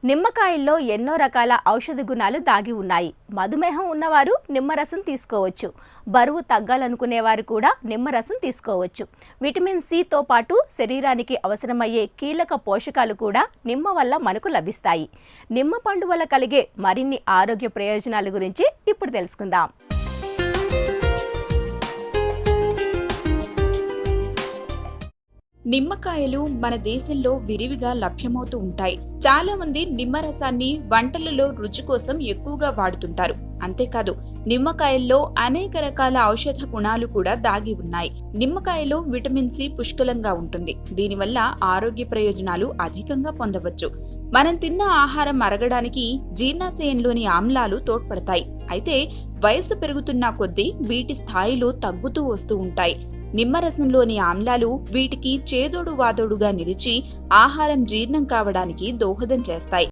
నిమ్మకాయల్లో ఎన్నో రకాల ఔషధ గుణాలు దాగి ఉన్నాయి. మధుమేహం ఉన్నవారు నిమ్మరసం తీసుకోవచ్చు. బరువు తగ్గాలనుకునేవారు కూడా నిమ్మరసం తీసుకోవచ్చు. విటమిన్ సితో పాటు శరీరానికి అవసరమయ్యే కీలక పోషకాలు కూడా నిమ్మ వల్ల మనకు లభిస్తాయి. నిమ్మ పండు వల్ల కలిగే మరిన్ని ఆరోగ్య ప్రయోజనాల గురించి ఇప్పుడు తెలుసుకుందాం. నిమ్మకాయలు మన దేశంలో విరివిగా లభ్యమవుతూ ఉంటాయి. చాలా మంది నిమ్మరసాన్ని వంటలలో రుచి కోసం ఎక్కువగా వాడుతుంటారు. అంతేకాదు, నిమ్మకాయల్లో అనేక రకాల ఔషధ గుణాలు కూడా దాగి ఉన్నాయి. నిమ్మకాయలో విటమిన్ సి పుష్కలంగా ఉంటుంది. దీనివల్ల ఆరోగ్య ప్రయోజనాలు అధికంగా పొందవచ్చు. మనం తిన్న ఆహారం అరగడానికి జీర్ణాశయంలోని ఆమ్లాలు తోడ్పడతాయి. అయితే వయసు పెరుగుతున్న కొద్దీ వీటి స్థాయిలు తగ్గుతూ వస్తూ ఉంటాయి. నిమ్మరసంలోని ఆమ్లాలు వీటికి చేదోడు వాదోడుగా నిలిచి ఆహారం జీర్ణం కావడానికి దోహదం చేస్తాయి.